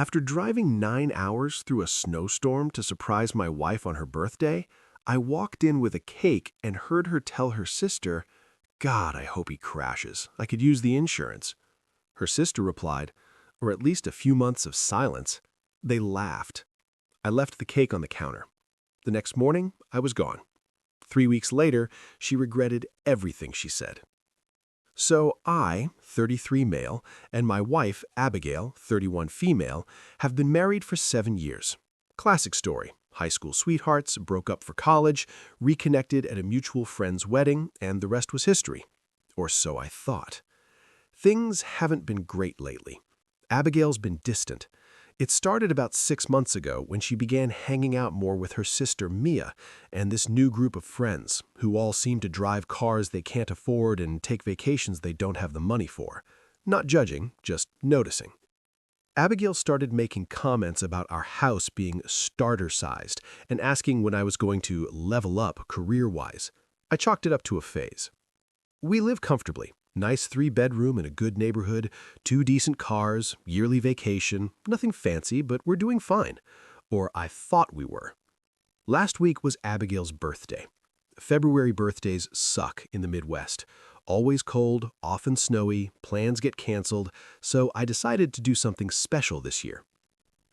After driving 9 hours through a snowstorm to surprise my wife on her birthday, I walked in with a cake and heard her tell her sister, "God, I hope he crashes. I could use the insurance." Her sister replied, "Or at least a few months of silence." They laughed. I left the cake on the counter. The next morning, I was gone. 3 weeks later, she regretted everything she said. So I, 33 male, and my wife, Abigail, 31 female, have been married for 7 years. Classic story. High school sweethearts, broke up for college, reconnected at a mutual friend's wedding, and the rest was history. Or so I thought. Things haven't been great lately. Abigail's been distant. It started about 6 months ago when she began hanging out more with her sister Mia and this new group of friends who all seem to drive cars they can't afford and take vacations they don't have the money for. Not judging, just noticing. Abigail started making comments about our house being starter-sized and asking when I was going to level up career-wise. I chalked it up to a phase. We live comfortably. Nice 3-bedroom in a good neighborhood, 2 decent cars, yearly vacation, nothing fancy, but we're doing fine. Or I thought we were. Last week was Abigail's birthday. February birthdays suck in the Midwest. Always cold, often snowy, plans get canceled, so I decided to do something special this year.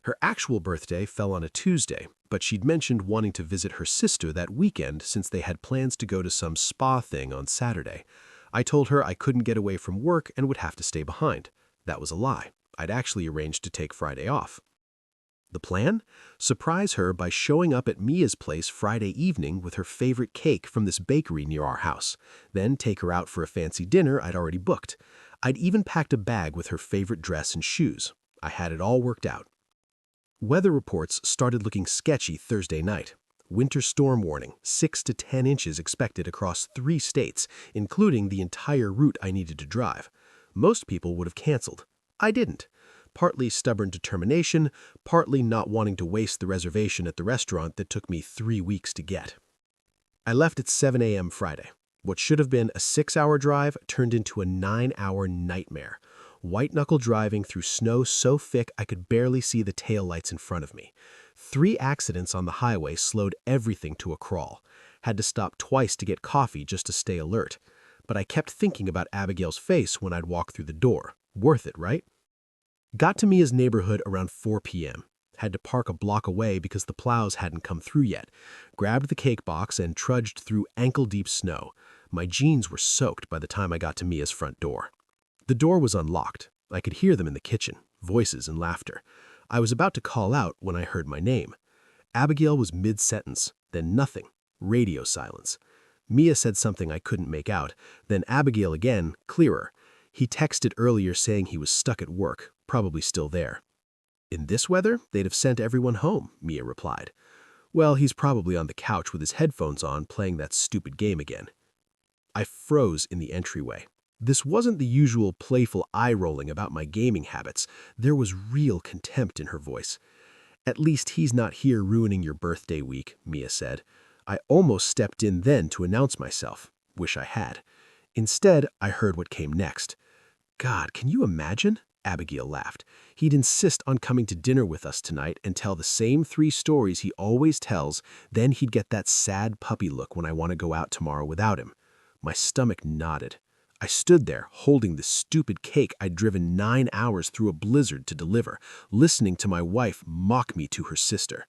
Her actual birthday fell on a Tuesday, but she'd mentioned wanting to visit her sister that weekend since they had plans to go to some spa thing on Saturday. I told her I couldn't get away from work and would have to stay behind. That was a lie. I'd actually arranged to take Friday off. The plan? Surprise her by showing up at Mia's place Friday evening with her favorite cake from this bakery near our house, then take her out for a fancy dinner I'd already booked. I'd even packed a bag with her favorite dress and shoes. I had it all worked out. Weather reports started looking sketchy Thursday night. Winter storm warning, 6 to 10 inches expected across 3 states, including the entire route I needed to drive. Most people would have canceled. I didn't. Partly stubborn determination, partly not wanting to waste the reservation at the restaurant that took me 3 weeks to get. I left at 7 a.m. Friday. What should have been a 6-hour drive turned into a 9-hour nightmare. White-knuckle driving through snow so thick I could barely see the taillights in front of me. 3 accidents on the highway slowed everything to a crawl. Had to stop twice to get coffee just to stay alert. But I kept thinking about Abigail's face when I'd walk through the door. Worth it, right? Got to Mia's neighborhood around 4 p.m. Had to park a block away because the plows hadn't come through yet. Grabbed the cake box and trudged through ankle-deep snow. My jeans were soaked by the time I got to Mia's front door. The door was unlocked. I could hear them in the kitchen, voices and laughter. I was about to call out when I heard my name. Abigail was mid-sentence, then nothing. Radio silence. Mia said something I couldn't make out, then Abigail again, clearer. He texted earlier saying he was stuck at work, probably still there. In this weather, they'd have sent everyone home, Mia replied. Well, he's probably on the couch with his headphones on playing that stupid game again. I froze in the entryway. This wasn't the usual playful eye-rolling about my gaming habits. There was real contempt in her voice. "At least he's not here ruining your birthday week," Mia said. I almost stepped in then to announce myself. Wish I had. Instead, I heard what came next. "God, can you imagine?" Abigail laughed. "He'd insist on coming to dinner with us tonight and tell the same 3 stories he always tells, then he'd get that sad puppy look when I want to go out tomorrow without him." My stomach knotted. I stood there, holding the stupid cake I'd driven 9 hours through a blizzard to deliver, listening to my wife mock me to her sister.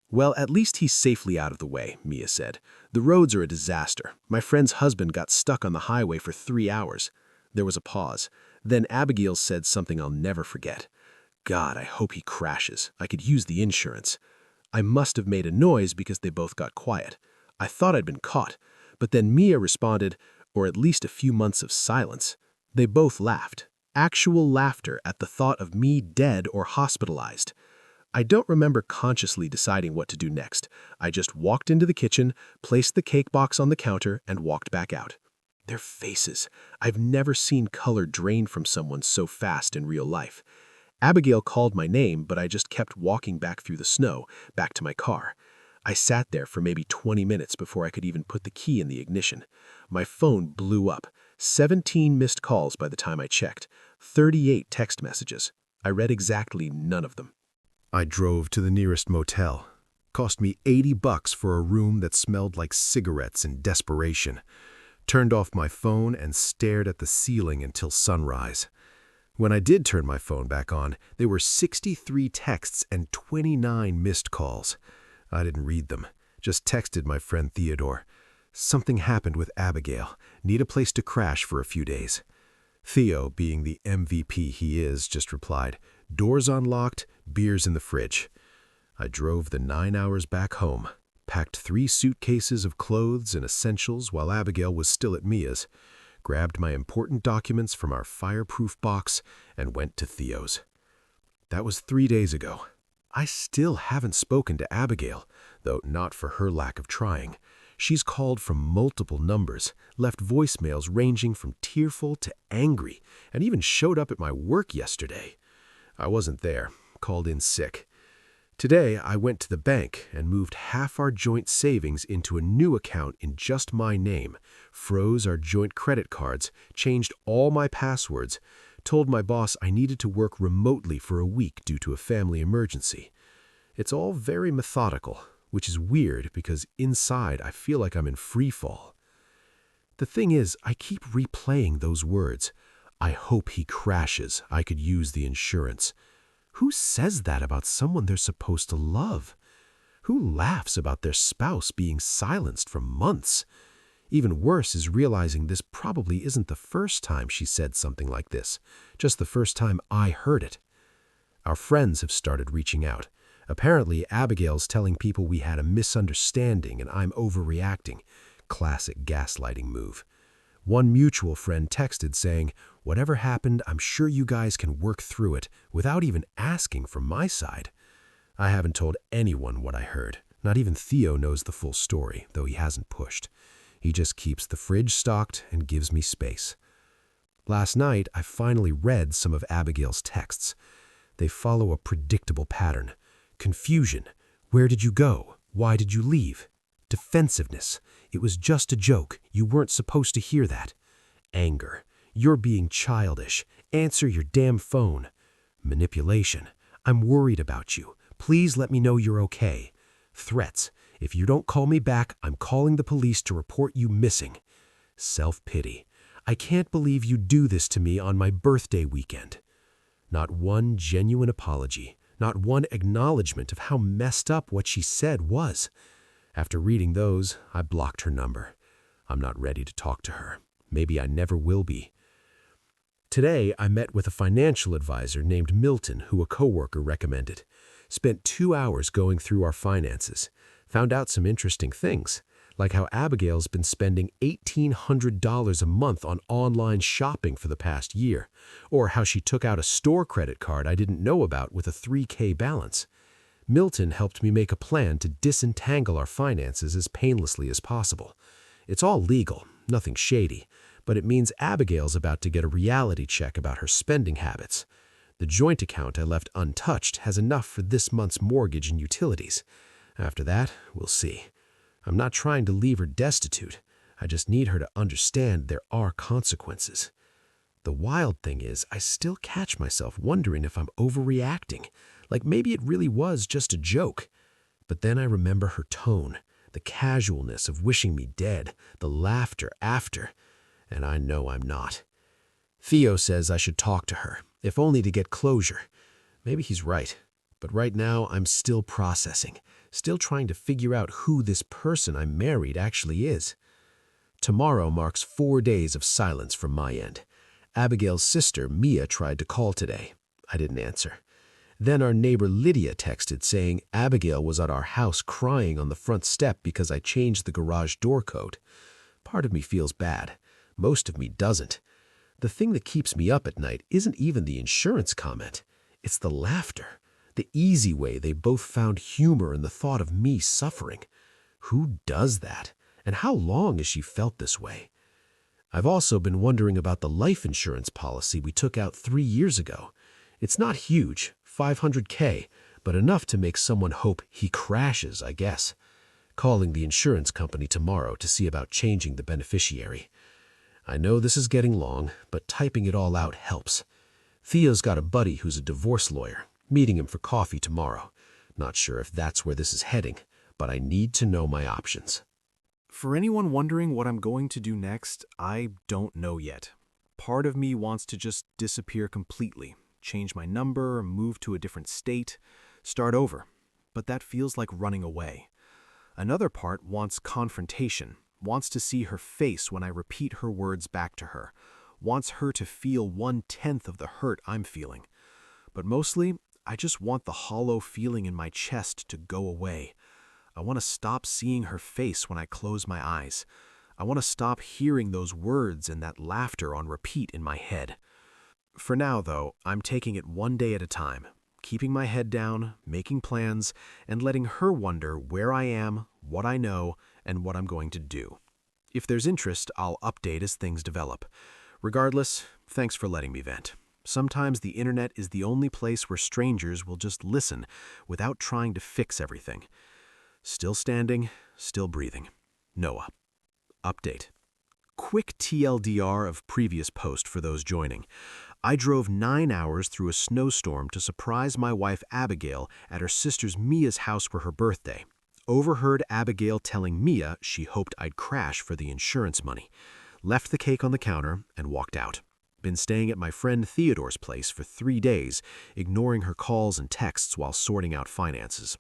"Well, at least he's safely out of the way," Mia said. "The roads are a disaster. My friend's husband got stuck on the highway for 3 hours. There was a pause. Then Abigail said something I'll never forget. "God, I hope he crashes. I could use the insurance." I must have made a noise because they both got quiet. I thought I'd been caught. But then Mia responded, "Or at least a few months of silence." They both laughed. Actual laughter at the thought of me dead or hospitalized. I don't remember consciously deciding what to do next. I just walked into the kitchen, placed the cake box on the counter, and walked back out. Their faces. I've never seen color drain from someone so fast in real life. Abigail called my name, but I just kept walking back through the snow, back to my car. I sat there for maybe 20 minutes before I could even put the key in the ignition. My phone blew up. 17 missed calls by the time I checked. 38 text messages. I read exactly none of them. I drove to the nearest motel. Cost me $80 for a room that smelled like cigarettes in desperation. Turned off my phone and stared at the ceiling until sunrise. When I did turn my phone back on, there were 63 texts and 29 missed calls. I didn't read them, just texted my friend Theodore. Something happened with Abigail. Need a place to crash for a few days. Theo, being the MVP he is, just replied, "Doors unlocked, beers in the fridge." I drove the 9 hours back home, packed 3 suitcases of clothes and essentials while Abigail was still at Mia's, grabbed my important documents from our fireproof box, and went to Theo's. That was 3 days ago. I still haven't spoken to Abigail, though not for her lack of trying. She's called from multiple numbers, left voicemails ranging from tearful to angry, and even showed up at my work yesterday. I wasn't there, called in sick. Today, I went to the bank and moved half our joint savings into a new account in just my name, froze our joint credit cards, changed all my passwords, told my boss I needed to work remotely for a week due to a family emergency. It's all very methodical, which is weird because inside I feel like I'm in free fall. The thing is, I keep replaying those words. I hope he crashes. I could use the insurance. Who says that about someone they're supposed to love? Who laughs about their spouse being silenced for months? Even worse is realizing this probably isn't the first time she said something like this, just the first time I heard it. Our friends have started reaching out. Apparently, Abigail's telling people we had a misunderstanding and I'm overreacting. Classic gaslighting move. One mutual friend texted saying, "Whatever happened, I'm sure you guys can work through it," without even asking from my side. I haven't told anyone what I heard. Not even Theo knows the full story, though he hasn't pushed. He just keeps the fridge stocked and gives me space. Last night, I finally read some of Abigail's texts. They follow a predictable pattern. Confusion. Where did you go? Why did you leave? Defensiveness. It was just a joke. You weren't supposed to hear that. Anger. You're being childish. Answer your damn phone. Manipulation. I'm worried about you. Please let me know you're okay. Threats. If you don't call me back, I'm calling the police to report you missing. Self-pity. I can't believe you do this to me on my birthday weekend. Not one genuine apology. Not one acknowledgement of how messed up what she said was. After reading those, I blocked her number. I'm not ready to talk to her. Maybe I never will be. Today, I met with a financial advisor named Milton who a coworker recommended. Spent 2 hours going through our finances. Found out some interesting things, like how Abigail's been spending $1,800 a month on online shopping for the past year, or how she took out a store credit card I didn't know about with a $3,000 balance. Milton helped me make a plan to disentangle our finances as painlessly as possible. It's all legal, nothing shady, but it means Abigail's about to get a reality check about her spending habits. The joint account I left untouched has enough for this month's mortgage and utilities. After that, we'll see. I'm not trying to leave her destitute. I just need her to understand there are consequences. The wild thing is, I still catch myself wondering if I'm overreacting, like maybe it really was just a joke. But then I remember her tone, the casualness of wishing me dead, the laughter after, and I know I'm not. Theo says I should talk to her, if only to get closure. Maybe he's right, but right now I'm still processing, still trying to figure out who this person I married actually is. Tomorrow marks 4 days of silence from my end. Abigail's sister, Mia, tried to call today. I didn't answer. Then our neighbor Lydia texted saying Abigail was at our house crying on the front step because I changed the garage door code. Part of me feels bad. Most of me doesn't. The thing that keeps me up at night isn't even the insurance comment. It's the laughter. The easy way they both found humor in the thought of me suffering. Who does that? And how long has she felt this way? I've also been wondering about the life insurance policy we took out 3 years ago. It's not huge, $500K, but enough to make someone hope he crashes, I guess. Calling the insurance company tomorrow to see about changing the beneficiary. I know this is getting long, but typing it all out helps. Theo's got a buddy who's a divorce lawyer, meeting him for coffee tomorrow. Not sure if that's where this is heading, but I need to know my options. For anyone wondering what I'm going to do next, I don't know yet. Part of me wants to just disappear completely, change my number, move to a different state, start over. But that feels like running away. Another part wants confrontation, wants to see her face when I repeat her words back to her, wants her to feel 1/10 of the hurt I'm feeling. But mostly, I just want the hollow feeling in my chest to go away. I want to stop seeing her face when I close my eyes. I want to stop hearing those words and that laughter on repeat in my head. For now, though, I'm taking it one day at a time, keeping my head down, making plans, and letting her wonder where I am, what I know, and what I'm going to do. If there's interest, I'll update as things develop. Regardless, thanks for letting me vent. Sometimes the internet is the only place where strangers will just listen without trying to fix everything. Still standing, still breathing. Noah. Update. Quick TLDR of previous post for those joining. I drove 9 hours through a snowstorm to surprise my wife Abigail at her sister's Mia's house for her birthday. Overheard Abigail telling Mia she hoped I'd crash for the insurance money. Left the cake on the counter and walked out. Been staying at my friend Theodore's place for 3 days, ignoring her calls and texts while sorting out finances.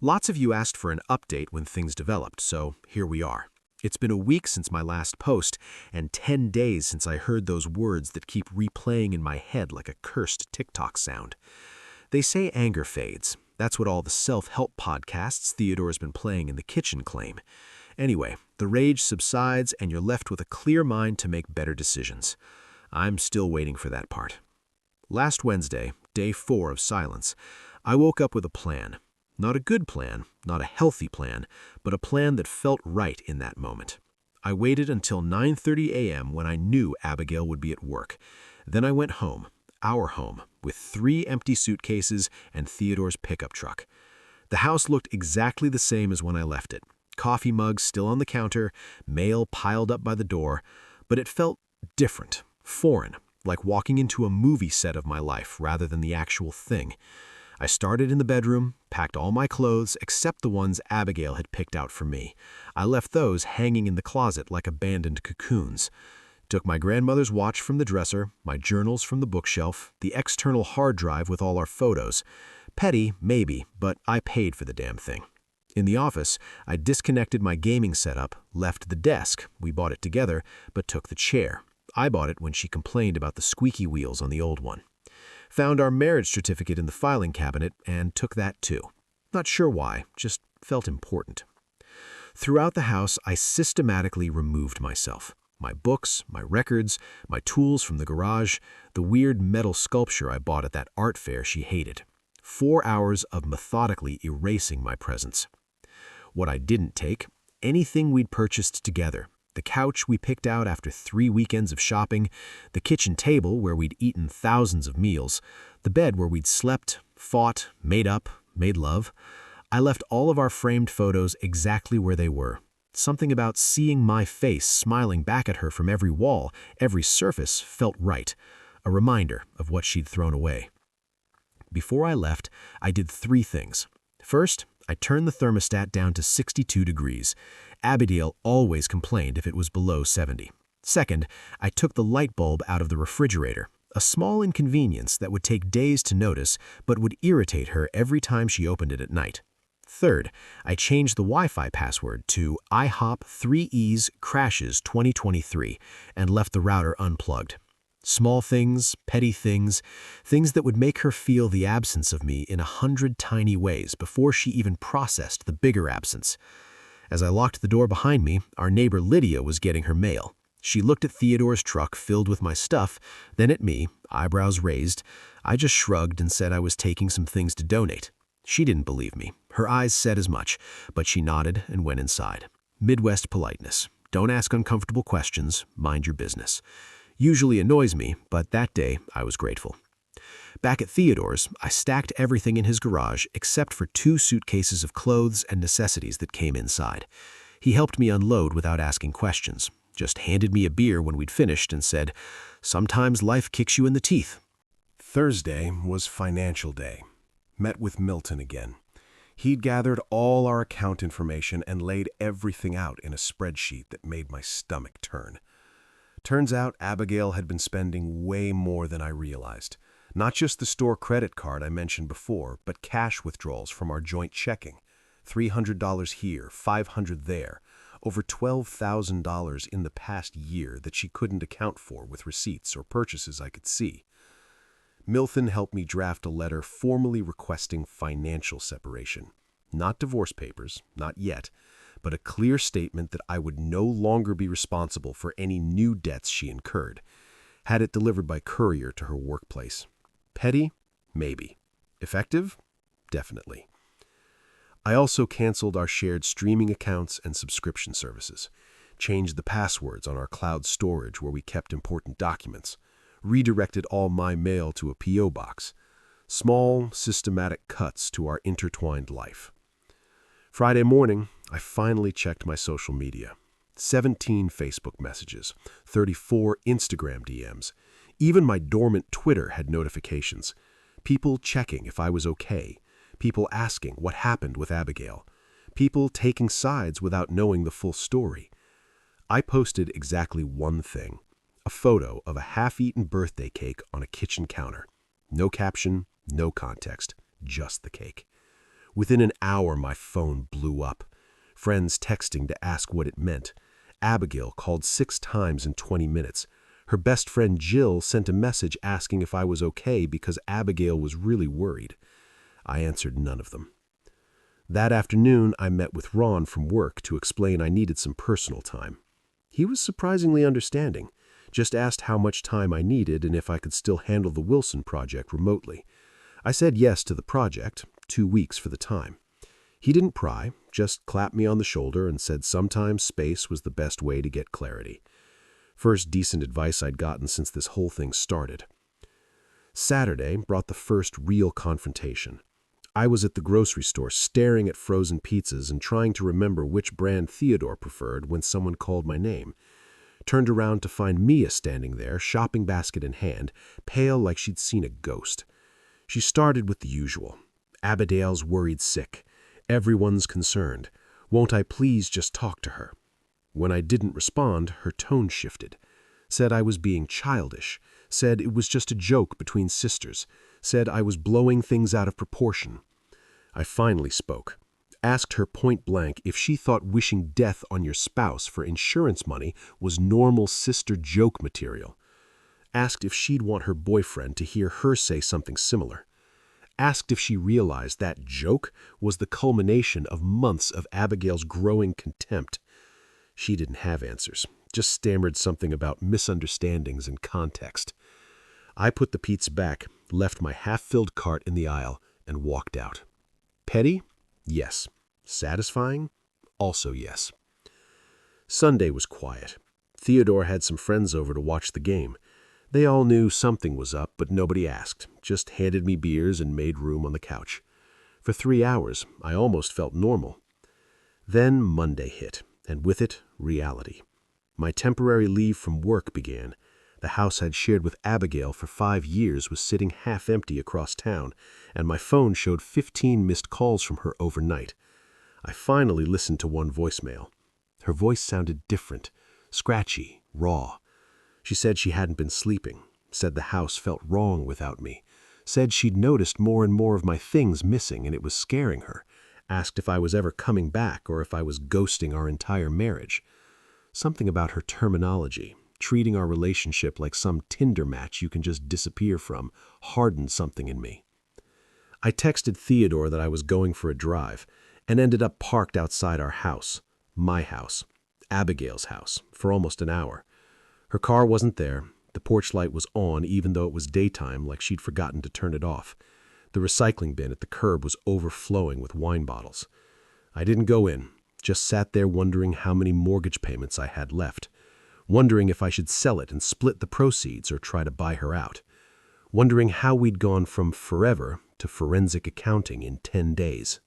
Lots of you asked for an update when things developed, so here we are. It's been a week since my last post, and 10 days since I heard those words that keep replaying in my head like a cursed TikTok sound. They say anger fades. That's what all the self-help podcasts Theodore's been playing in the kitchen claim. Anyway, the rage subsides and you're left with a clear mind to make better decisions. I'm still waiting for that part. Last Wednesday, day 4 of silence, I woke up with a plan. Not a good plan, not a healthy plan, but a plan that felt right in that moment. I waited until 9:30 a.m. when I knew Abigail would be at work. Then I went home, our home, with 3 empty suitcases and Theodore's pickup truck. The house looked exactly the same as when I left it. Coffee mugs still on the counter, mail piled up by the door, but it felt different, foreign, like walking into a movie set of my life rather than the actual thing. I started in the bedroom, packed all my clothes except the ones Abigail had picked out for me. I left those hanging in the closet like abandoned cocoons. Took my grandmother's watch from the dresser, my journals from the bookshelf, the external hard drive with all our photos. Petty, maybe, but I paid for the damn thing. In the office, I disconnected my gaming setup, left the desk, we bought it together, but took the chair. I bought it when she complained about the squeaky wheels on the old one. Found our marriage certificate in the filing cabinet and took that too. Not sure why, just felt important. Throughout the house, I systematically removed myself. My books, my records, my tools from the garage, the weird metal sculpture I bought at that art fair she hated. 4 hours of methodically erasing my presence. What I didn't take, anything we'd purchased together. The couch we picked out after 3 weekends of shopping, the kitchen table where we'd eaten thousands of meals, the bed where we'd slept, fought, made up, made love. I left all of our framed photos exactly where they were. Something about seeing my face smiling back at her from every wall, every surface, felt right. A reminder of what she'd thrown away. Before I left, I did 3 things. First, I turned the thermostat down to 62 degrees. Abigail always complained if it was below 70. Second, I took the light bulb out of the refrigerator, a small inconvenience that would take days to notice but would irritate her every time she opened it at night. Third, I changed the Wi-Fi password to IHOP3Es crashes 2023 and left the router unplugged. Small things, petty things, things that would make her feel the absence of me in 100 tiny ways before she even processed the bigger absence. As I locked the door behind me, our neighbor Lydia was getting her mail. She looked at Theodore's truck filled with my stuff, then at me, eyebrows raised. I just shrugged and said I was taking some things to donate. She didn't believe me. Her eyes said as much, but she nodded and went inside. Midwest politeness. Don't ask uncomfortable questions, mind your business. Usually annoys me, but that day I was grateful. Back at Theodore's, I stacked everything in his garage except for 2 suitcases of clothes and necessities that came inside. He helped me unload without asking questions, just handed me a beer when we'd finished and said, "Sometimes life kicks you in the teeth." Thursday was financial day. Met with Milton again. He'd gathered all our account information and laid everything out in a spreadsheet that made my stomach turn. Turns out Abigail had been spending way more than I realized. Not just the store credit card I mentioned before, but cash withdrawals from our joint checking. $300 here, $500 there. Over $12,000 in the past year that she couldn't account for with receipts or purchases I could see. Milton helped me draft a letter formally requesting financial separation. Not divorce papers, not yet, but a clear statement that I would no longer be responsible for any new debts she incurred. Had it delivered by courier to her workplace. Petty? Maybe. Effective? Definitely. I also canceled our shared streaming accounts and subscription services, changed the passwords on our cloud storage where we kept important documents, redirected all my mail to a P.O. box. Small, systematic cuts to our intertwined life. Friday morning, I finally checked my social media. 17 Facebook messages, 34 Instagram DMs. Even my dormant Twitter had notifications. People checking if I was okay. People asking what happened with Abigail. People taking sides without knowing the full story. I posted exactly one thing. A photo of a half-eaten birthday cake on a kitchen counter. No caption, no context, just the cake. Within an hour, my phone blew up. Friends texting to ask what it meant. Abigail called 6 times in 20 minutes. Her best friend Jill sent a message asking if I was okay because Abigail was really worried. I answered none of them. That afternoon, I met with Ron from work to explain I needed some personal time. He was surprisingly understanding, just asked how much time I needed and if I could still handle the Wilson project remotely. I said yes to the project, 2 weeks for the time. He didn't pry, just clapped me on the shoulder and said sometimes space was the best way to get clarity. First decent advice I'd gotten since this whole thing started. Saturday brought the first real confrontation. I was at the grocery store staring at frozen pizzas and trying to remember which brand Theodore preferred when someone called my name. Turned around to find Mia standing there, shopping basket in hand, pale like she'd seen a ghost. She started with the usual. Abigail's worried sick. Everyone's concerned. Won't I please just talk to her? When I didn't respond, her tone shifted. Said I was being childish. Said it was just a joke between sisters. Said I was blowing things out of proportion. I finally spoke. Asked her point blank if she thought wishing death on your spouse for insurance money was normal sister joke material. Asked if she'd want her boyfriend to hear her say something similar. Asked if she realized that joke was the culmination of months of Abigail's growing contempt. She didn't have answers, just stammered something about misunderstandings and context. I put the pizza back, left my half-filled cart in the aisle, and walked out. Petty? Yes. Satisfying? Also yes. Sunday was quiet. Theodore had some friends over to watch the game. They all knew something was up, but nobody asked, just handed me beers and made room on the couch. For 3 hours, I almost felt normal. Then Monday hit, and with it, reality. My temporary leave from work began. The house I'd shared with Abigail for 5 years was sitting half empty across town, and my phone showed 15 missed calls from her overnight. I finally listened to one voicemail. Her voice sounded different, scratchy, raw. She said she hadn't been sleeping, said the house felt wrong without me, said she'd noticed more and more of my things missing and it was scaring her, asked if I was ever coming back or if I was ghosting our entire marriage. Something about her terminology, treating our relationship like some Tinder match you can just disappear from, hardened something in me. I texted Theodore that I was going for a drive and ended up parked outside our house, my house, Abigail's house, for almost an hour. Her car wasn't there. The porch light was on even though it was daytime, like she'd forgotten to turn it off. The recycling bin at the curb was overflowing with wine bottles. I didn't go in, just sat there wondering how many mortgage payments I had left, wondering if I should sell it and split the proceeds or try to buy her out, wondering how we'd gone from forever to forensic accounting in 10 days.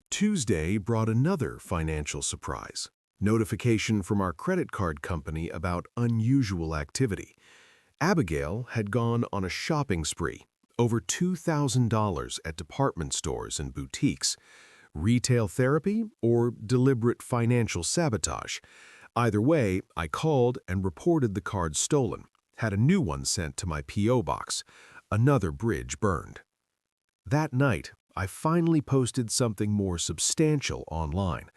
Tuesday brought another financial surprise. Notification from our credit card company about unusual activity. Abigail had gone on a shopping spree, over $2,000 at department stores and boutiques. Retail therapy or deliberate financial sabotage? Either way, I called and reported the card stolen, had a new one sent to my P.O. box. Another bridge burned. That night, I finally posted something more substantial online.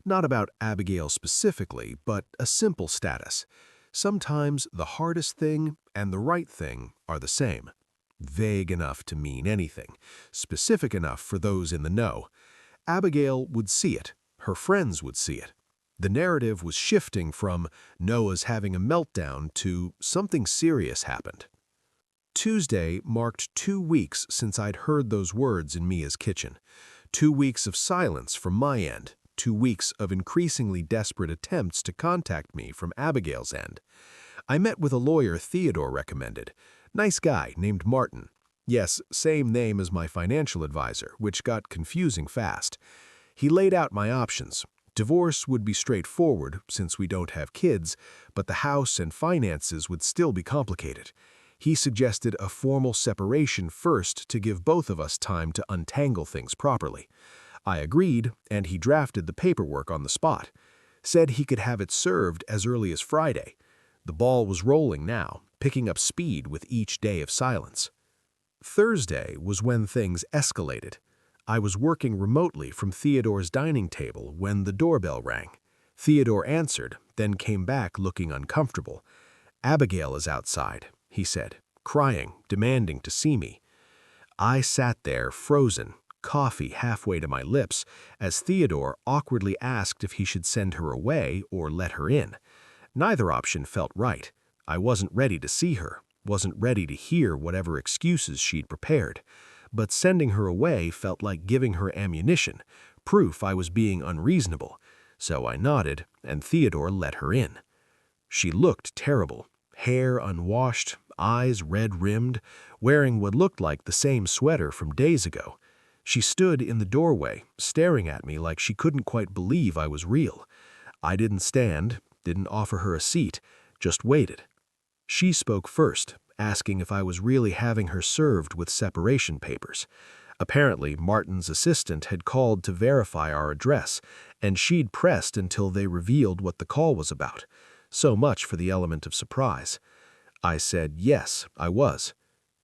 Not about Abigail specifically, but a simple status. Sometimes the hardest thing and the right thing are the same. Vague enough to mean anything, specific enough for those in the know. Abigail would see it. Her friends would see it. The narrative was shifting from Noah's having a meltdown to something serious happened. Tuesday marked 2 weeks since I'd heard those words in Mia's kitchen. 2 weeks of silence from my end. 2 weeks of increasingly desperate attempts to contact me from Abigail's end. I met with a lawyer Theodore recommended. Nice guy named Martin. Yes, same name as my financial advisor, which got confusing fast. He laid out my options. Divorce would be straightforward since we don't have kids, but the house and finances would still be complicated. He suggested a formal separation first to give both of us time to untangle things properly. I agreed, and he drafted the paperwork on the spot. Said he could have it served as early as Friday. The ball was rolling now, picking up speed with each day of silence. Thursday was when things escalated. I was working remotely from Theodore's dining table when the doorbell rang. Theodore answered, then came back looking uncomfortable. "Abigail is outside," he said, crying, demanding to see me. I sat there, frozen, coffee halfway to my lips, as Theodore awkwardly asked if he should send her away or let her in. Neither option felt right. I wasn't ready to see her, wasn't ready to hear whatever excuses she'd prepared. But sending her away felt like giving her ammunition, proof I was being unreasonable. So I nodded, and Theodore let her in. She looked terrible. Hair unwashed, eyes red-rimmed, wearing what looked like the same sweater from days ago. She stood in the doorway, staring at me like she couldn't quite believe I was real. I didn't stand, didn't offer her a seat, just waited. She spoke first, asking if I was really having her served with separation papers. Apparently, Martin's assistant had called to verify our address, and she'd pressed until they revealed what the call was about. So much for the element of surprise. I said yes, I was.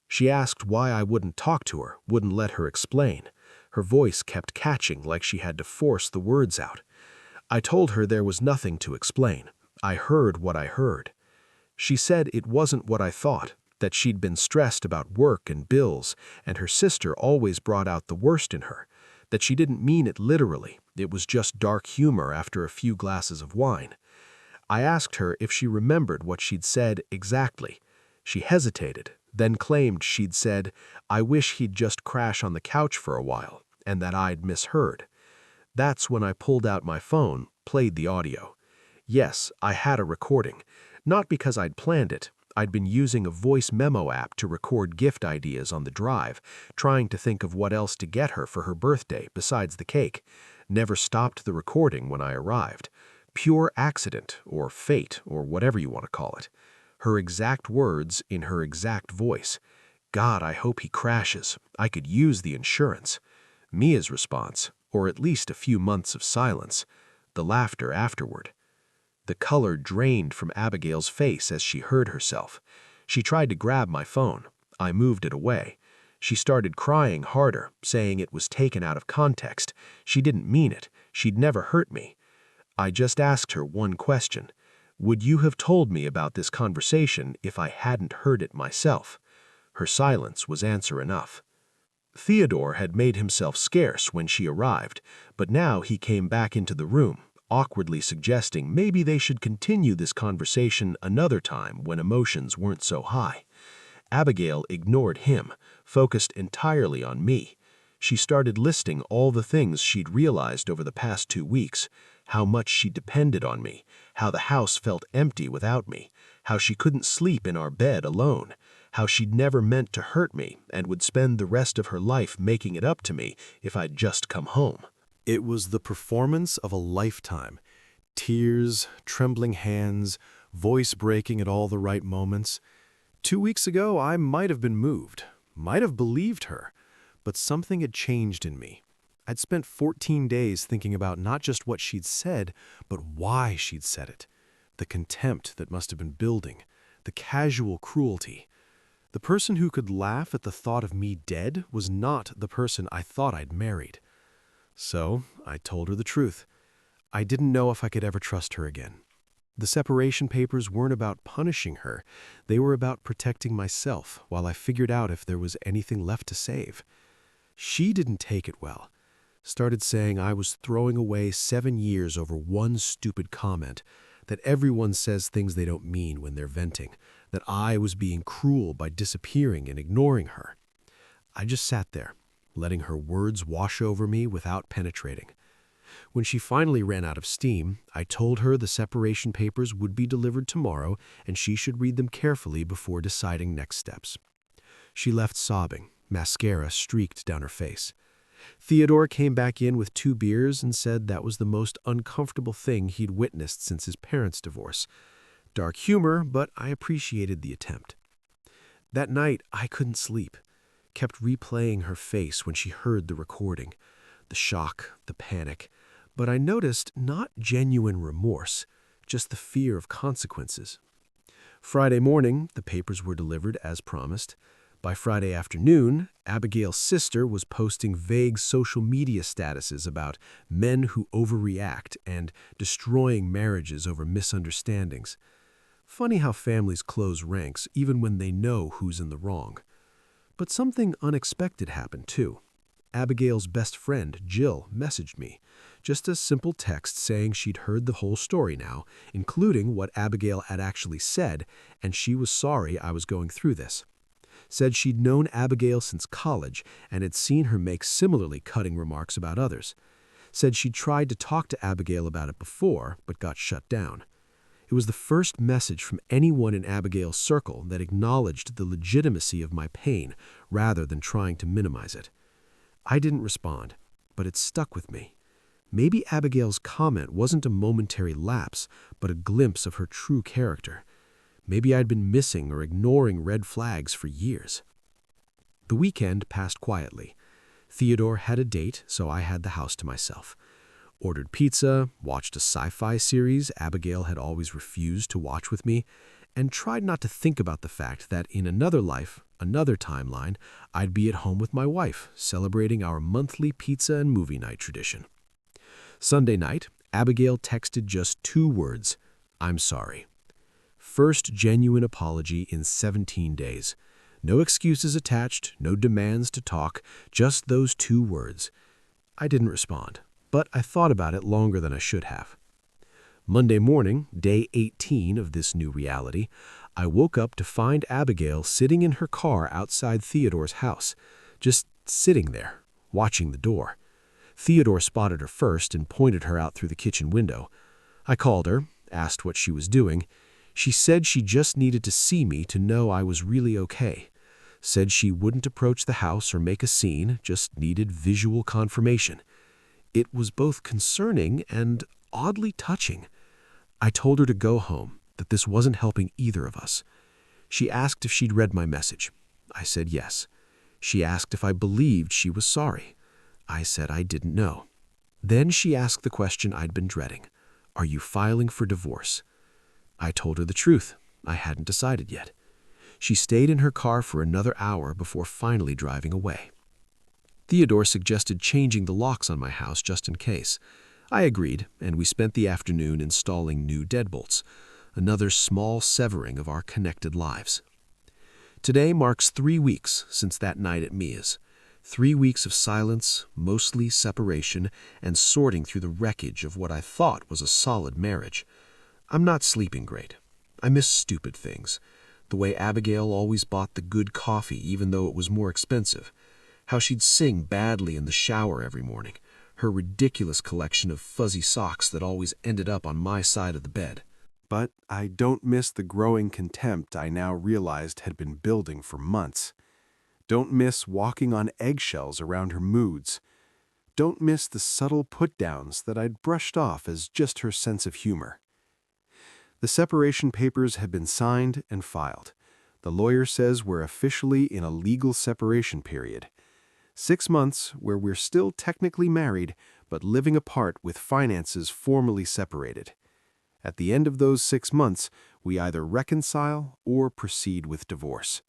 She asked why I wouldn't talk to her, wouldn't let her explain. Her voice kept catching like she had to force the words out. I told her there was nothing to explain. I heard what I heard. She said it wasn't what I thought, that she'd been stressed about work and bills, and her sister always brought out the worst in her, that she didn't mean it literally, it was just dark humor after a few glasses of wine. I asked her if she remembered what she'd said exactly. She hesitated, then claimed she'd said, "I wish he'd just crash on the couch for a while," and that I'd misheard. That's when I pulled out my phone, played the audio. Yes, I had a recording. Not because I'd planned it. I'd been using a voice memo app to record gift ideas on the drive, trying to think of what else to get her for her birthday besides the cake. Never stopped the recording when I arrived. Pure accident, or fate, or whatever you want to call it. Her exact words in her exact voice. "God, I hope he crashes. I could use the insurance." Mia's response, or at least a few months of silence. The laughter afterward. The color drained from Abigail's face as she heard herself. She tried to grab my phone. I moved it away. She started crying harder, saying it was taken out of context. She didn't mean it. She'd never hurt me. I just asked her one question. Would you have told me about this conversation if I hadn't heard it myself? Her silence was answer enough. Theodore had made himself scarce when she arrived, but now he came back into the room, awkwardly suggesting maybe they should continue this conversation another time when emotions weren't so high. Abigail ignored him, focused entirely on me. She started listing all the things she'd realized over the past 2 weeks, how much she depended on me, how the house felt empty without me, how she couldn't sleep in our bed alone, how she'd never meant to hurt me and would spend the rest of her life making it up to me if I'd just come home. It was the performance of a lifetime. Tears, trembling hands, voice breaking at all the right moments. 2 weeks ago, I might have been moved. might have believed her, but something had changed in me. I'd spent 14 days thinking about not just what she'd said, but why she'd said it. The contempt that must have been building, the casual cruelty. The person who could laugh at the thought of me dead was not the person I thought I'd married. So I told her the truth. I didn't know if I could ever trust her again. The separation papers weren't about punishing her. They were about protecting myself while I figured out if there was anything left to save. She didn't take it well. Started saying I was throwing away 7 years over one stupid comment, that everyone says things they don't mean when they're venting, that I was being cruel by disappearing and ignoring her. I just sat there, letting her words wash over me without penetrating. When she finally ran out of steam, I told her the separation papers would be delivered tomorrow and she should read them carefully before deciding next steps. She left sobbing, mascara streaked down her face. Theodore came back in with 2 beers and said that was the most uncomfortable thing he'd witnessed since his parents' divorce. Dark humor, but I appreciated the attempt. That night, I couldn't sleep. Kept replaying her face when she heard the recording. The shock, the panic. But I noticed not genuine remorse, just the fear of consequences. Friday morning, the papers were delivered as promised. By Friday afternoon, Abigail's sister was posting vague social media statuses about men who overreact and destroying marriages over misunderstandings. Funny how families close ranks even when they know who's in the wrong. But something unexpected happened too. Abigail's best friend, Jill, messaged me. Just a simple text saying she'd heard the whole story now, including what Abigail had actually said, and she was sorry I was going through this. Said she'd known Abigail since college and had seen her make similarly cutting remarks about others. Said she'd tried to talk to Abigail about it before, but got shut down. It was the first message from anyone in Abigail's circle that acknowledged the legitimacy of my pain rather than trying to minimize it. I didn't respond, but it stuck with me. Maybe Abigail's comment wasn't a momentary lapse, but a glimpse of her true character. Maybe I'd been missing or ignoring red flags for years. The weekend passed quietly. Theodore had a date, so I had the house to myself. Ordered pizza, watched a sci-fi series Abigail had always refused to watch with me, and tried not to think about the fact that in another life, another timeline, I'd be at home with my wife, celebrating our monthly pizza and movie night tradition. Sunday night, Abigail texted just 2 words, "I'm sorry." First genuine apology in 17 days. No excuses attached, no demands to talk, just those 2 words. I didn't respond, but I thought about it longer than I should have. Monday morning, day 18 of this new reality, I woke up to find Abigail sitting in her car outside Theodore's house, just sitting there, watching the door. Theodore spotted her first and pointed her out through the kitchen window. I called her, asked what she was doing. She said she just needed to see me to know I was really okay. Said she wouldn't approach the house or make a scene, just needed visual confirmation. It was both concerning and oddly touching. I told her to go home, that this wasn't helping either of us. She asked if she'd read my message. I said yes. She asked if I believed she was sorry. I said I didn't know. Then she asked the question I'd been dreading. Are you filing for divorce? I told her the truth. I hadn't decided yet. She stayed in her car for another hour before finally driving away. Theodore suggested changing the locks on my house just in case. I agreed, and we spent the afternoon installing new deadbolts, another small severing of our connected lives. Today marks 3 weeks since that night at Mia's. 3 weeks of silence, mostly separation, and sorting through the wreckage of what I thought was a solid marriage. I'm not sleeping great. I miss stupid things. The way Abigail always bought the good coffee even though it was more expensive. How she'd sing badly in the shower every morning. Her ridiculous collection of fuzzy socks that always ended up on my side of the bed. But I don't miss the growing contempt I now realized had been building for months. Don't miss walking on eggshells around her moods. Don't miss the subtle put-downs that I'd brushed off as just her sense of humor. The separation papers had been signed and filed. The lawyer says we're officially in a legal separation period. 6 months where we're still technically married, but living apart with finances formally separated. At the end of those 6 months, we either reconcile or proceed with divorce.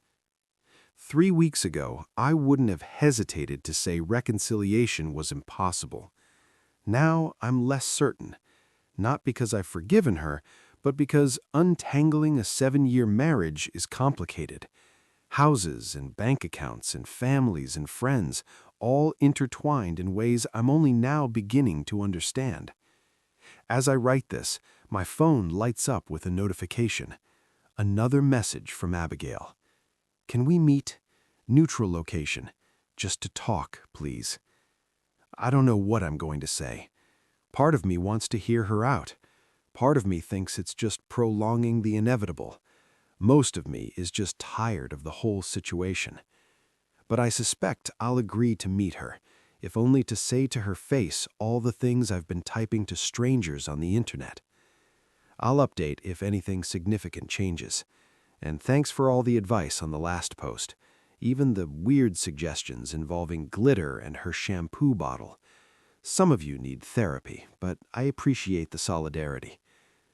3 weeks ago, I wouldn't have hesitated to say reconciliation was impossible. Now I'm less certain, not because I've forgiven her, but because untangling a 7-year marriage is complicated. Houses and bank accounts and families and friends, all intertwined in ways I'm only now beginning to understand. As I write this, my phone lights up with a notification. Another message from Abigail. Can we meet? Neutral location. Just to talk, please. I don't know what I'm going to say. Part of me wants to hear her out. Part of me thinks it's just prolonging the inevitable. Most of me is just tired of the whole situation. But I suspect I'll agree to meet her, if only to say to her face all the things I've been typing to strangers on the internet. I'll update if anything significant changes. And thanks for all the advice on the last post, even the weird suggestions involving glitter and her shampoo bottle. Some of you need therapy, but I appreciate the solidarity.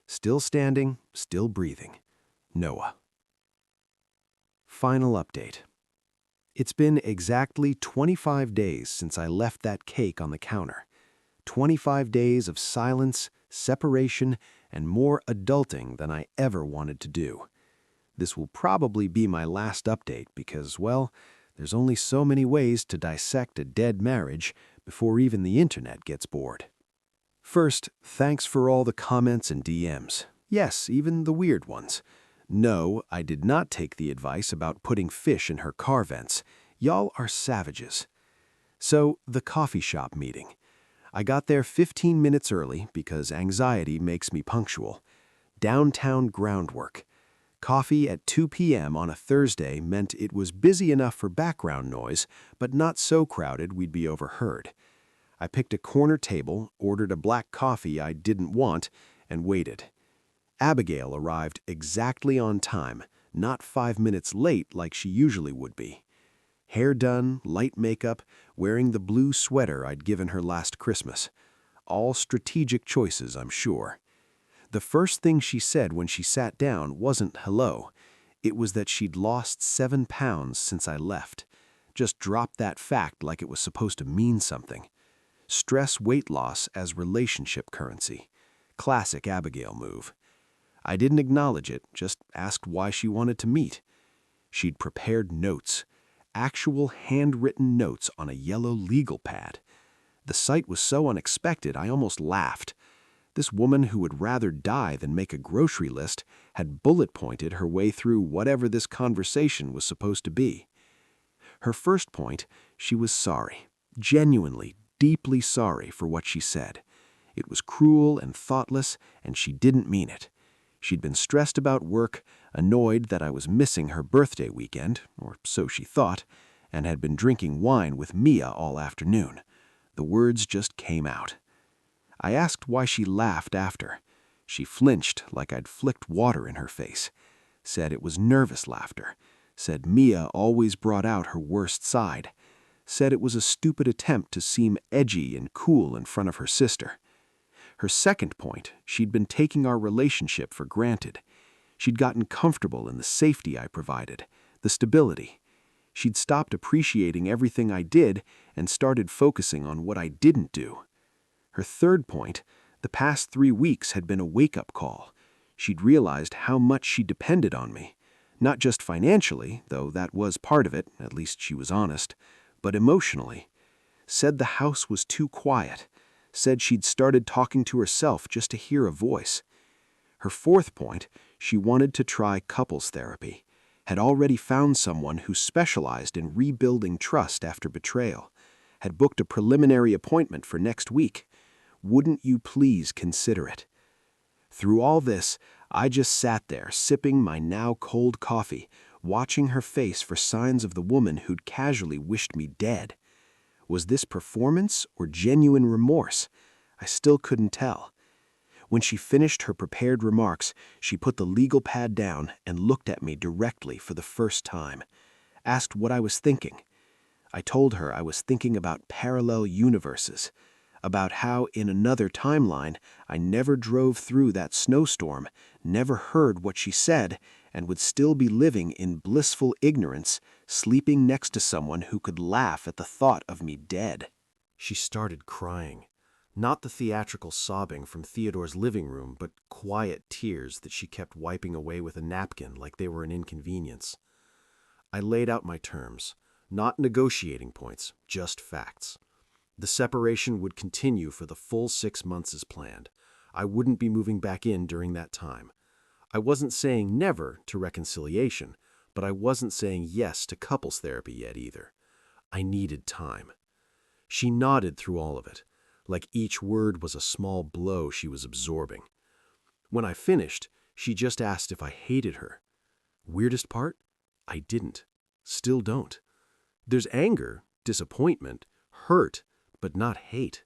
Still standing, still breathing. Noah. Final update. It's been exactly 25 days since I left that cake on the counter. 25 days of silence, separation, and more adulting than I ever wanted to do. This will probably be my last update because, well, there's only so many ways to dissect a dead marriage before even the internet gets bored. First, thanks for all the comments and DMs. Yes, even the weird ones. No, I did not take the advice about putting fish in her car vents. Y'all are savages. So, the coffee shop meeting. I got there 15 minutes early because anxiety makes me punctual. Downtown groundwork. Coffee at 2 p.m. on a Thursday meant it was busy enough for background noise, but not so crowded we'd be overheard. I picked a corner table, ordered a black coffee I didn't want, and waited. Abigail arrived exactly on time, not 5 minutes late like she usually would be. Hair done, light makeup, wearing the blue sweater I'd given her last Christmas. All strategic choices, I'm sure. The first thing she said when she sat down wasn't hello. It was that she'd lost 7 pounds since I left. Just dropped that fact like it was supposed to mean something. Stress weight loss as relationship currency. Classic Abigail move. I didn't acknowledge it, just asked why she wanted to meet. She'd prepared notes. Actual handwritten notes on a yellow legal pad. The sight was so unexpected I almost laughed. This woman who would rather die than make a grocery list had bullet-pointed her way through whatever this conversation was supposed to be. Her first point, she was sorry, genuinely, deeply sorry for what she said. It was cruel and thoughtless, and she didn't mean it. She'd been stressed about work, annoyed that I was missing her birthday weekend, or so she thought, and had been drinking wine with Mia all afternoon. The words just came out. I asked why she laughed after. She flinched like I'd flicked water in her face. Said it was nervous laughter. Said Mia always brought out her worst side. Said it was a stupid attempt to seem edgy and cool in front of her sister. Her second point, she'd been taking our relationship for granted. She'd gotten comfortable in the safety I provided, the stability. She'd stopped appreciating everything I did and started focusing on what I didn't do. Her third point, the past 3 weeks had been a wake-up call. She'd realized how much she depended on me. Not just financially, though that was part of it, at least she was honest, but emotionally. Said the house was too quiet. Said she'd started talking to herself just to hear a voice. Her fourth point, she wanted to try couples therapy. Had already found someone who specialized in rebuilding trust after betrayal. Had booked a preliminary appointment for next week. Wouldn't you please consider it? Through all this, I just sat there sipping my now cold coffee, watching her face for signs of the woman who'd casually wished me dead. Was this performance or genuine remorse? I still couldn't tell. When she finished her prepared remarks, she put the legal pad down and looked at me directly for the first time. Asked what I was thinking. I told her I was thinking about parallel universes, about how in another timeline I never drove through that snowstorm, never heard what she said, and would still be living in blissful ignorance, sleeping next to someone who could laugh at the thought of me dead. She started crying. Not the theatrical sobbing from Theodore's living room, but quiet tears that she kept wiping away with a napkin like they were an inconvenience. I laid out my terms, not negotiating points, just facts. The separation would continue for the full 6 months as planned. I wouldn't be moving back in during that time. I wasn't saying never to reconciliation, but I wasn't saying yes to couples therapy yet either. I needed time. She nodded through all of it, like each word was a small blow she was absorbing. When I finished, she just asked if I hated her. Weirdest part? I didn't. Still don't. There's anger, disappointment, hurt, but not hate.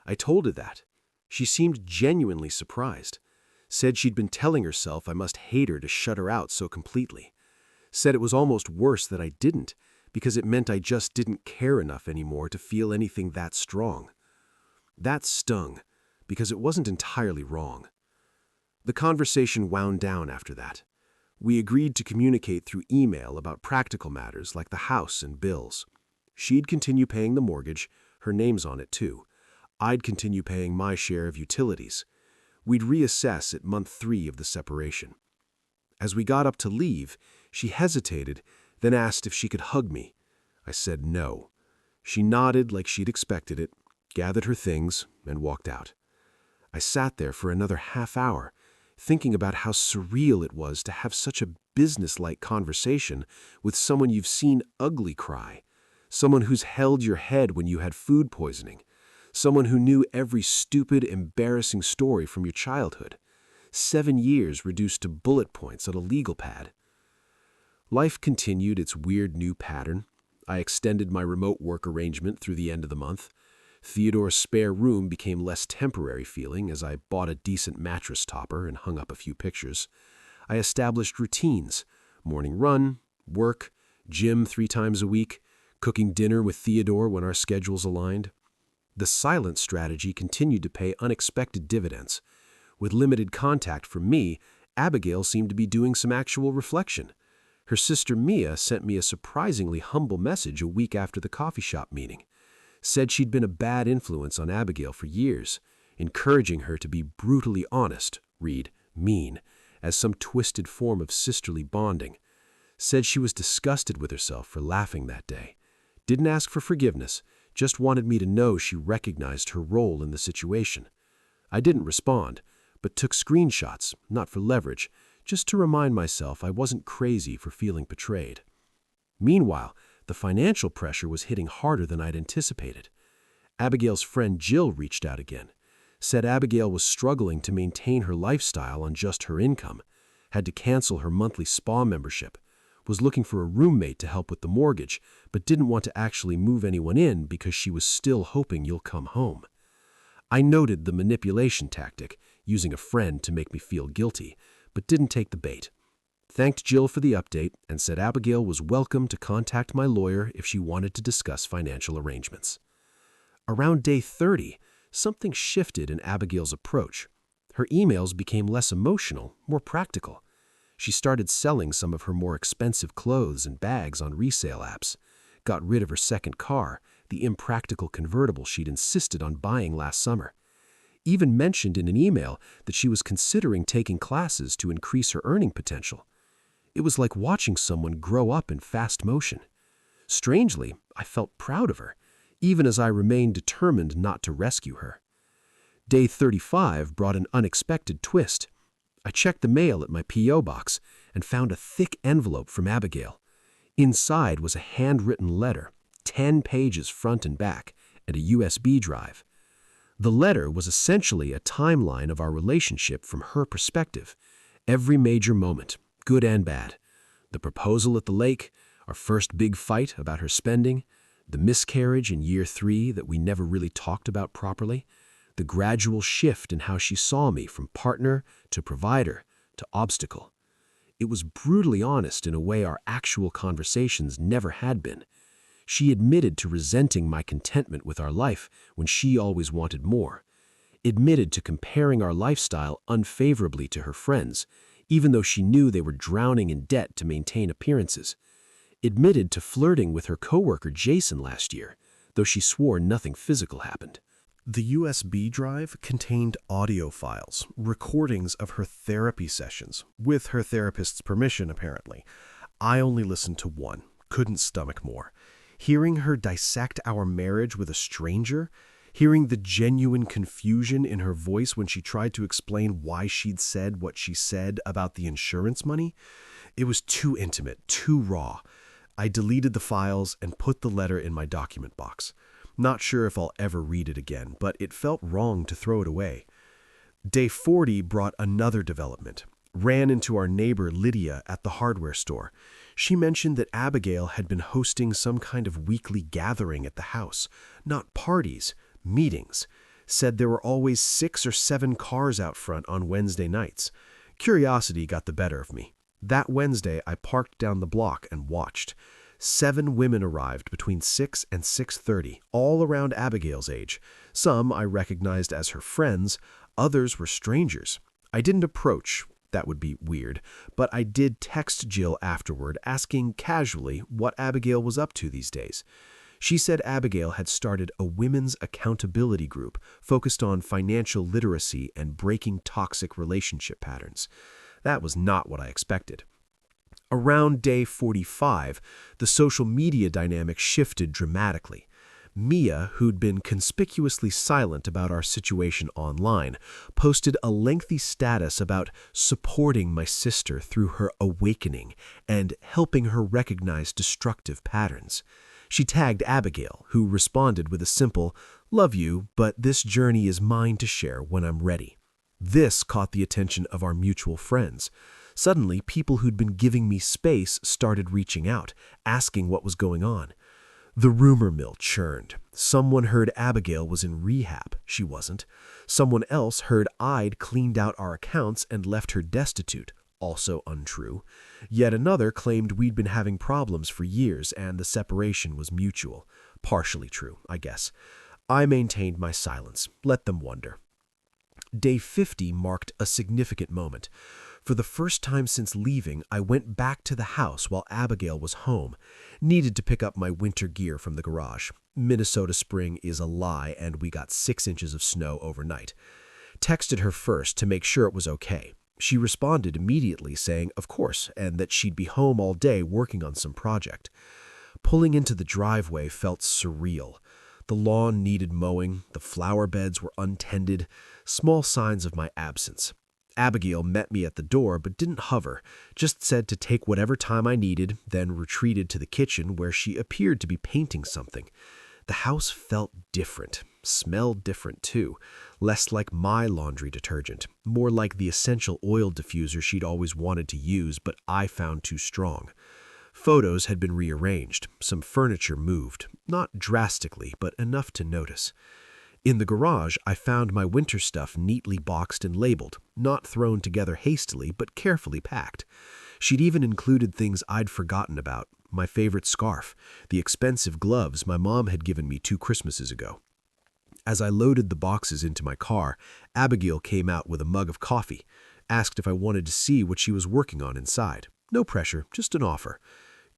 I told her that. She seemed genuinely surprised. Said she'd been telling herself I must hate her to shut her out so completely. Said it was almost worse that I didn't, because it meant I just didn't care enough anymore to feel anything that strong. That stung, because it wasn't entirely wrong. The conversation wound down after that. We agreed to communicate through email about practical matters like the house and bills. She'd continue paying the mortgage, her name's on it too. I'd continue paying my share of utilities. We'd reassess at month 3 of the separation. As we got up to leave, she hesitated, then asked if she could hug me. I said no. She nodded like she'd expected it, gathered her things, and walked out. I sat there for another half hour, thinking about how surreal it was to have such a businesslike conversation with someone you've seen ugly cry, someone who's held your head when you had food poisoning, someone who knew every stupid, embarrassing story from your childhood. 7 years reduced to bullet points on a legal pad. Life continued its weird new pattern. I extended my remote work arrangement through the end of the month. Theodore's spare room became less temporary feeling as I bought a decent mattress topper and hung up a few pictures. I established routines: morning run, work, gym 3 times a week, cooking dinner with Theodore when our schedules aligned. The silent strategy continued to pay unexpected dividends. With limited contact from me, Abigail seemed to be doing some actual reflection. Her sister Mia sent me a surprisingly humble message a week after the coffee shop meeting. Said she'd been a bad influence on Abigail for years, encouraging her to be brutally honest, read mean, as some twisted form of sisterly bonding. Said she was disgusted with herself for laughing that day. Didn't ask for forgiveness, just wanted me to know she recognized her role in the situation. I didn't respond, but took screenshots, not for leverage, just to remind myself I wasn't crazy for feeling betrayed. Meanwhile, the financial pressure was hitting harder than I'd anticipated. Abigail's friend Jill reached out again. Said Abigail was struggling to maintain her lifestyle on just her income, had to cancel her monthly spa membership, was looking for a roommate to help with the mortgage, but didn't want to actually move anyone in because she was still hoping you'll come home. I noted the manipulation tactic, using a friend to make me feel guilty, but didn't take the bait. Thanked Jill for the update and said Abigail was welcome to contact my lawyer if she wanted to discuss financial arrangements. Around day 30, something shifted in Abigail's approach. Her emails became less emotional, more practical. She started selling some of her more expensive clothes and bags on resale apps, got rid of her second car, the impractical convertible she'd insisted on buying last summer. Even mentioned in an email that she was considering taking classes to increase her earning potential. It was like watching someone grow up in fast motion. Strangely, I felt proud of her, even as I remained determined not to rescue her. Day 35 brought an unexpected twist. I checked the mail at my P.O. box and found a thick envelope from Abigail. Inside was a handwritten letter, 10 pages front and back, and a USB drive. The letter was essentially a timeline of our relationship from her perspective, every major moment, good and bad. The proposal at the lake, our first big fight about her spending, the miscarriage in year 3 that we never really talked about properly, the gradual shift in how she saw me from partner to provider to obstacle. It was brutally honest in a way our actual conversations never had been. She admitted to resenting my contentment with our life when she always wanted more. Admitted to comparing our lifestyle unfavorably to her friends, even though she knew they were drowning in debt to maintain appearances. Admitted to flirting with her coworker Jason last year, though she swore nothing physical happened. The USB drive contained audio files, recordings of her therapy sessions, with her therapist's permission apparently. I only listened to one, couldn't stomach more. Hearing her dissect our marriage with a stranger, hearing the genuine confusion in her voice when she tried to explain why she'd said what she said about the insurance money, it was too intimate, too raw. I deleted the files and put the letter in my document box. Not sure if I'll ever read it again, but it felt wrong to throw it away. Day 40 brought another development. Ran into our neighbor Lydia at the hardware store. She mentioned that Abigail had been hosting some kind of weekly gathering at the house. Not parties, meetings. Said there were always 6 or 7 cars out front on Wednesday nights. Curiosity got the better of me. That Wednesday, I parked down the block and watched. 7 women arrived between 6 and 6:30, all around Abigail's age. Some I recognized as her friends, others were strangers. I didn't approach, that would be weird, but I did text Jill afterward asking casually what Abigail was up to these days. She said Abigail had started a women's accountability group focused on financial literacy and breaking toxic relationship patterns. That was not what I expected. Around day 45, the social media dynamic shifted dramatically. Mia, who'd been conspicuously silent about our situation online, posted a lengthy status about supporting my sister through her awakening and helping her recognize destructive patterns. She tagged Abigail, who responded with a simple, "Love you, but this journey is mine to share when I'm ready." This caught the attention of our mutual friends. Suddenly, people who'd been giving me space started reaching out, asking what was going on. The rumor mill churned. Someone heard Abigail was in rehab. She wasn't. Someone else heard I'd cleaned out our accounts and left her destitute. Also untrue. Yet another claimed we'd been having problems for years and the separation was mutual. Partially true, I guess. I maintained my silence. Let them wonder. Day 50 marked a significant moment. For the first time since leaving, I went back to the house while Abigail was home. Needed to pick up my winter gear from the garage. Minnesota spring is a lie, and we got 6 inches of snow overnight. Texted her first to make sure it was okay. She responded immediately saying, of course, and that she'd be home all day working on some project. Pulling into the driveway felt surreal. The lawn needed mowing, the flower beds were untended, small signs of my absence. Abigail met me at the door but didn't hover, just said to take whatever time I needed, then retreated to the kitchen where she appeared to be painting something. The house felt different, smelled different too, less like my laundry detergent, more like the essential oil diffuser she'd always wanted to use but I found too strong. Photos had been rearranged, some furniture moved, not drastically but enough to notice. In the garage, I found my winter stuff neatly boxed and labeled, not thrown together hastily, but carefully packed. She'd even included things I'd forgotten about, my favorite scarf, the expensive gloves my mom had given me 2 Christmases ago. As I loaded the boxes into my car, Abigail came out with a mug of coffee, asked if I wanted to see what she was working on inside. No pressure, just an offer.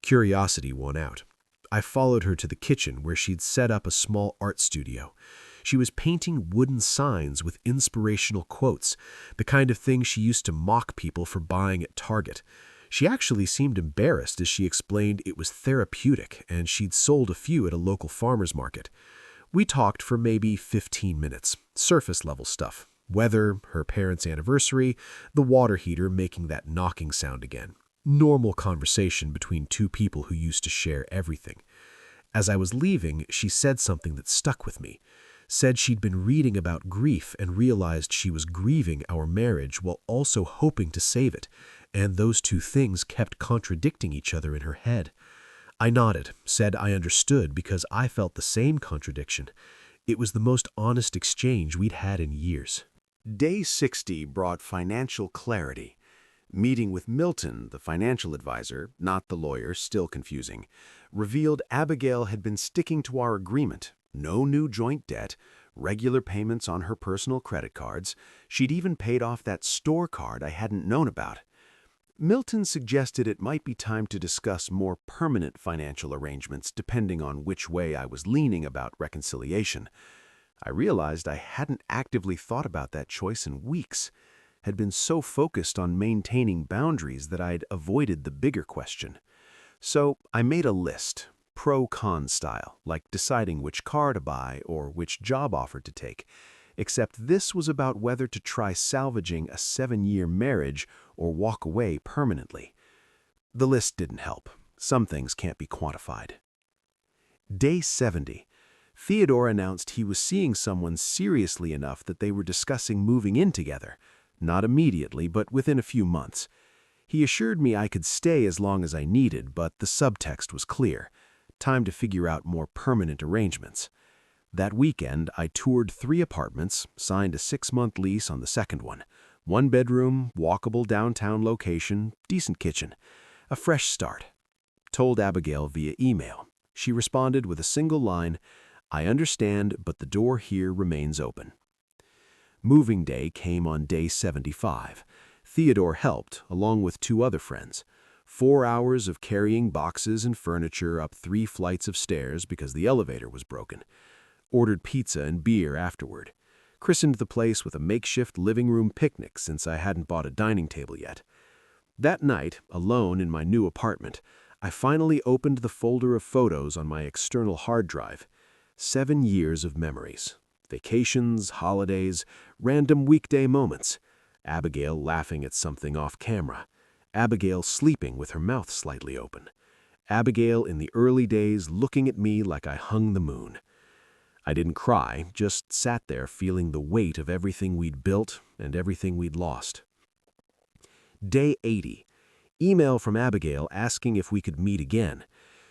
Curiosity won out. I followed her to the kitchen where she'd set up a small art studio. She was painting wooden signs with inspirational quotes, the kind of thing she used to mock people for buying at Target. She actually seemed embarrassed as she explained it was therapeutic and she'd sold a few at a local farmer's market. We talked for maybe 15 minutes, surface-level stuff. Weather, her parents' anniversary, the water heater making that knocking sound again. Normal conversation between 2 people who used to share everything. As I was leaving, she said something that stuck with me. Said she'd been reading about grief and realized she was grieving our marriage while also hoping to save it, and those 2 things kept contradicting each other in her head. I nodded, said I understood because I felt the same contradiction. It was the most honest exchange we'd had in years. Day 60 brought financial clarity. Meeting with Milton, the financial advisor, not the lawyer, still confusing, revealed Abigail had been sticking to our agreement. No new joint debt, regular payments on her personal credit cards. She'd even paid off that store card I hadn't known about. Milton suggested it might be time to discuss more permanent financial arrangements depending on which way I was leaning about reconciliation. I realized I hadn't actively thought about that choice in weeks, had been so focused on maintaining boundaries that I'd avoided the bigger question. So I made a list, pro-con style, like deciding which car to buy or which job offer to take, except this was about whether to try salvaging a 7-year marriage or walk away permanently. The list didn't help. Some things can't be quantified. Day 70. Theodore announced he was seeing someone seriously enough that they were discussing moving in together. Not immediately, but within a few months. He assured me I could stay as long as I needed, but the subtext was clear. Time to figure out more permanent arrangements. That weekend, I toured 3 apartments, signed a 6-month lease on the second one. 1 bedroom, walkable downtown location, decent kitchen. A fresh start. Told Abigail via email. She responded with a single line, "I understand, but the door here remains open." Moving day came on day 75. Theodore helped, along with 2 other friends. 4 hours of carrying boxes and furniture up 3 flights of stairs because the elevator was broken. Ordered pizza and beer afterward. Christened the place with a makeshift living room picnic since I hadn't bought a dining table yet. That night, alone in my new apartment, I finally opened the folder of photos on my external hard drive. 7 years of memories. Vacations, holidays, random weekday moments. Abigail laughing at something off camera. Abigail sleeping with her mouth slightly open. Abigail in the early days looking at me like I hung the moon. I didn't cry, just sat there feeling the weight of everything we'd built and everything we'd lost. Day 80. Email from Abigail asking if we could meet again.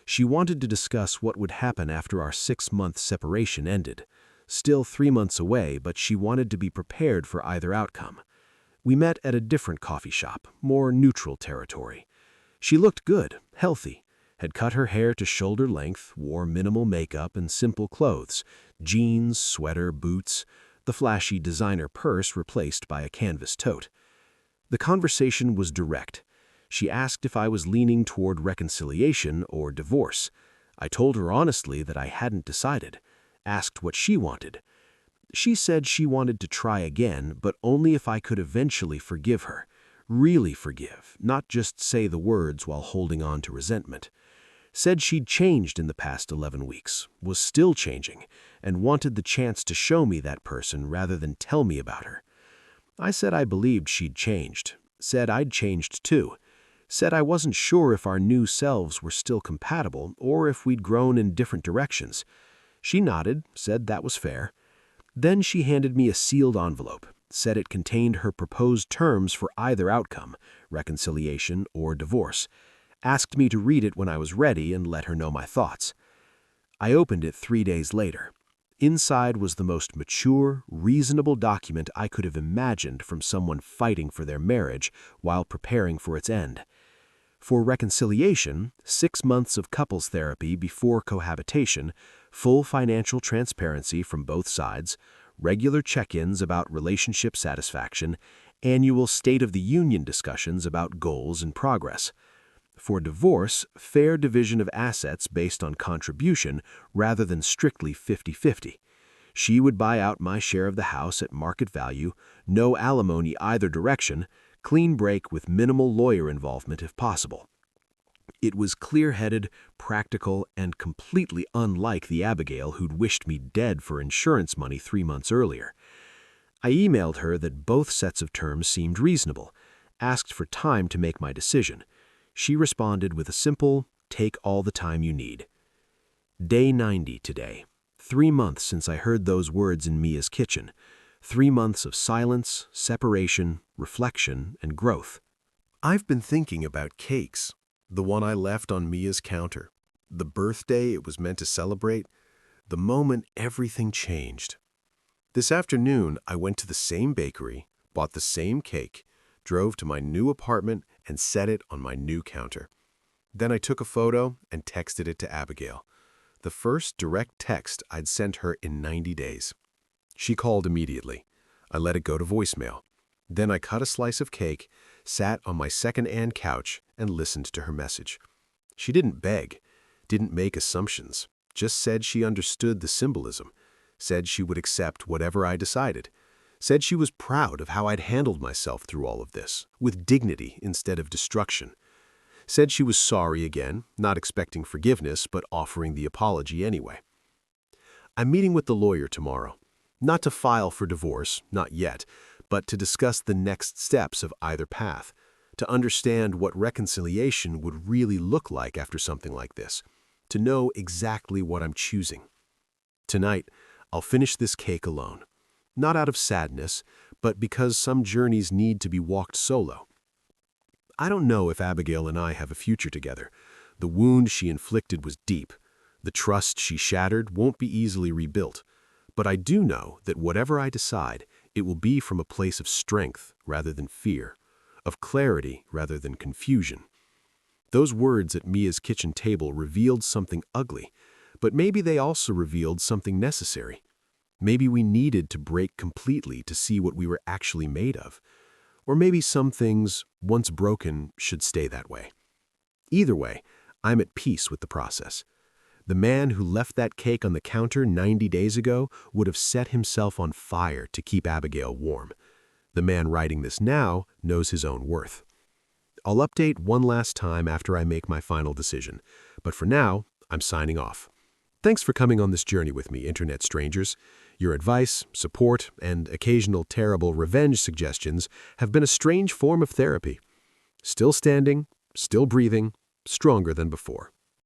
She wanted to discuss what would happen after our 6-month separation ended. Still 3 months away, but she wanted to be prepared for either outcome. We met at a different coffee shop, more neutral territory. She looked good, healthy, had cut her hair to shoulder length, wore minimal makeup and simple clothes, jeans, sweater, boots, the flashy designer purse replaced by a canvas tote. The conversation was direct. She asked if I was leaning toward reconciliation or divorce. I told her honestly that I hadn't decided. Asked what she wanted. She said she wanted to try again, but only if I could eventually forgive her. Really forgive, not just say the words while holding on to resentment. Said she'd changed in the past 11 weeks, was still changing, and wanted the chance to show me that person rather than tell me about her. I said I believed she'd changed. Said I'd changed too. Said I wasn't sure if our new selves were still compatible or if we'd grown in different directions. She nodded, said that was fair. Then she handed me a sealed envelope, said it contained her proposed terms for either outcome, reconciliation or divorce. Asked me to read it when I was ready and let her know my thoughts. I opened it 3 days later. Inside was the most mature, reasonable document I could have imagined from someone fighting for their marriage while preparing for its end. For reconciliation, 6 months of couples therapy before cohabitation, full financial transparency from both sides, regular check-ins about relationship satisfaction, annual State of the Union discussions about goals and progress. For divorce, fair division of assets based on contribution rather than strictly 50-50. She would buy out my share of the house at market value, no alimony either direction, clean break with minimal lawyer involvement if possible. It was clear-headed, practical, and completely unlike the Abigail who'd wished me dead for insurance money 3 months earlier. I emailed her that both sets of terms seemed reasonable, asked for time to make my decision. She responded with a simple, "Take all the time you need." Day 90 today. 3 months since I heard those words in Mia's kitchen. 3 months of silence, separation, reflection, and growth. I've been thinking about cakes. The one I left on Mia's counter. The birthday it was meant to celebrate. The moment everything changed. This afternoon, I went to the same bakery, bought the same cake, drove to my new apartment, and set it on my new counter. Then I took a photo and texted it to Abigail. The first direct text I'd sent her in 90 days. She called immediately. I let it go to voicemail. Then I cut a slice of cake, sat on my second-hand couch, and listened to her message. She didn't beg, didn't make assumptions, just said she understood the symbolism, said she would accept whatever I decided, said she was proud of how I'd handled myself through all of this, with dignity instead of destruction, said she was sorry again, not expecting forgiveness, but offering the apology anyway. I'm meeting with the lawyer tomorrow, not to file for divorce, not yet, but to discuss the next steps of either path, to understand what reconciliation would really look like after something like this, to know exactly what I'm choosing. Tonight, I'll finish this cake alone, not out of sadness, but because some journeys need to be walked solo. I don't know if Abigail and I have a future together. The wound she inflicted was deep. The trust she shattered won't be easily rebuilt. But I do know that whatever I decide, it will be from a place of strength rather than fear, of clarity rather than confusion. Those words at Mia's kitchen table revealed something ugly, but maybe they also revealed something necessary. Maybe we needed to break completely to see what we were actually made of. Or maybe some things, once broken, should stay that way. Either way, I'm at peace with the process. The man who left that cake on the counter 90 days ago would have set himself on fire to keep Abigail warm. The man writing this now knows his own worth. I'll update one last time after I make my final decision, but for now, I'm signing off. Thanks for coming on this journey with me, Internet strangers. Your advice, support, and occasional terrible revenge suggestions have been a strange form of therapy. Still standing, still breathing, stronger than before.